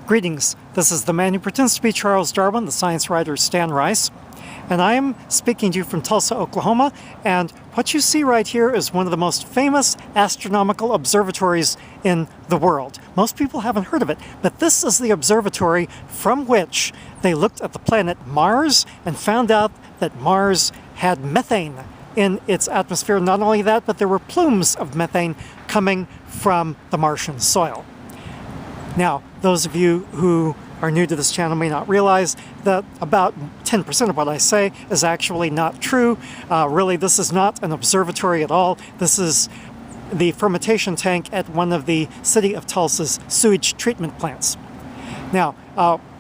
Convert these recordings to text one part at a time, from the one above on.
Greetings, this is the man who pretends to be Charles Darwin, the science writer Stan Rice, and I am speaking to you from Tulsa, Oklahoma, and what you see right here is one of the most famous astronomical observatories in the world. Most people haven't heard of it, but this is the observatory from which they looked at the planet Mars and found out that Mars had methane in its atmosphere. Not only that, but there were plumes of methane coming from the Martian soil. Now, those of you who are new to this channel may not realize that about 10% of what I say is actually not true. Really, this is not an observatory at all. This is the fermentation tank at one of the City of Tulsa's sewage treatment plants. Now,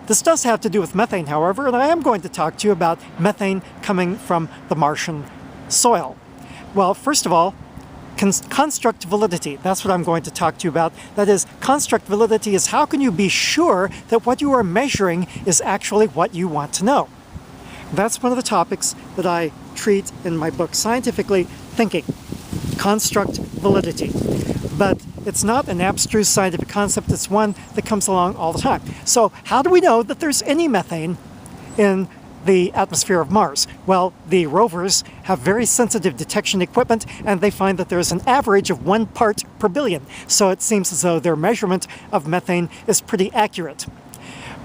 this does have to do with methane, however, and I am going to talk to you about methane coming from the Martian soil. Well, first of all, construct validity. That's what I'm going to talk to you about. That is, construct validity is how can you be sure that what you are measuring is actually what you want to know. That's one of the topics that I treat in my book, Scientifically Thinking. Construct validity. But it's not an abstruse scientific concept, it's one that comes along all the time. So how do we know that there's any methane in the atmosphere of Mars? Well, the rovers have very sensitive detection equipment, and they find that there's an average of 1 part per billion. So it seems as though their measurement of methane is pretty accurate.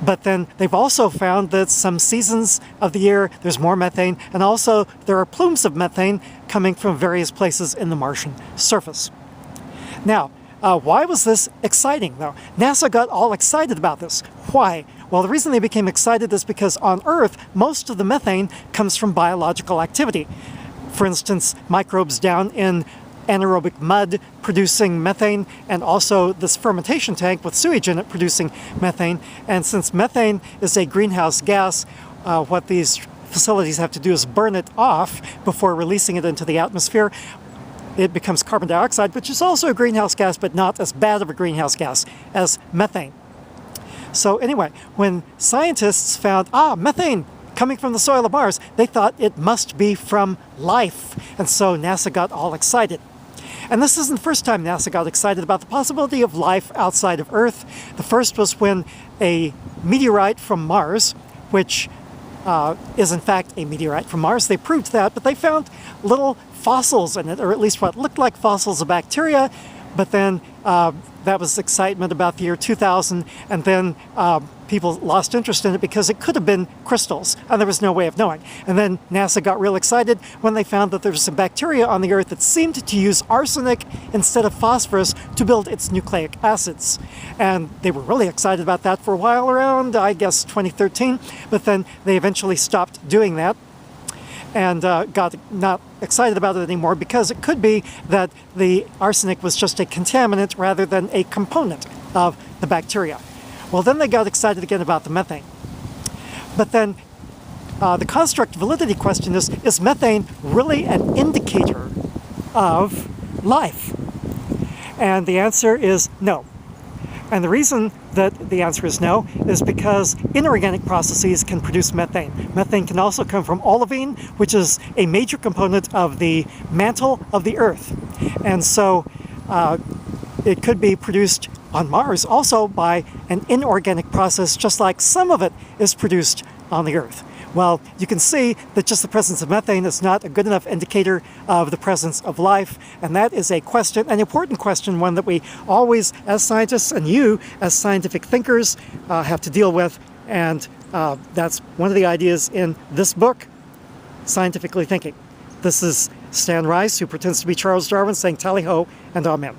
But then they've also found that some seasons of the year there's more methane, and also there are plumes of methane coming from various places in the Martian surface. Now, why was this exciting, though? NASA got all excited about this. Why? Well, the reason they became excited is because on Earth, most of the methane comes from biological activity. For instance, microbes down in anaerobic mud producing methane, and also this fermentation tank with sewage in it producing methane. And since methane is a greenhouse gas, what these facilities have to do is burn it off before releasing it into the atmosphere. It becomes carbon dioxide, which is also a greenhouse gas, but not as bad of a greenhouse gas as methane. So anyway, when scientists found, methane coming from the soil of Mars, they thought it must be from life. And so NASA got all excited. And this isn't the first time NASA got excited about the possibility of life outside of Earth. The first was when a meteorite from Mars, which is in fact a meteorite from Mars, they proved that, but they found little fossils in it, or at least what looked like fossils of bacteria. But then that was excitement about the year 2000, and then people lost interest in it because it could have been crystals, and there was no way of knowing. And then NASA got real excited when they found that there was some bacteria on the Earth that seemed to use arsenic instead of phosphorus to build its nucleic acids. And they were really excited about that for a while, around, I guess, 2013, but then they eventually stopped doing that and got not excited about it anymore because it could be that the arsenic was just a contaminant rather than a component of the bacteria. Well, then they got excited again about the methane. But then the construct validity question is methane really an indicator of life? And the answer is no. And the reason that the answer is no is because inorganic processes can produce methane. Methane can also come from olivine, which is a major component of the mantle of the Earth. And so it could be produced on Mars also by an inorganic process, just like some of it is produced on the Earth. Well, you can see that just the presence of methane is not a good enough indicator of the presence of life, and that is a question, an important question, one that we always, as scientists, and you, as scientific thinkers, have to deal with, and that's one of the ideas in this book, Scientifically Thinking. This is Stan Rice, who pretends to be Charles Darwin, saying tally-ho and amen.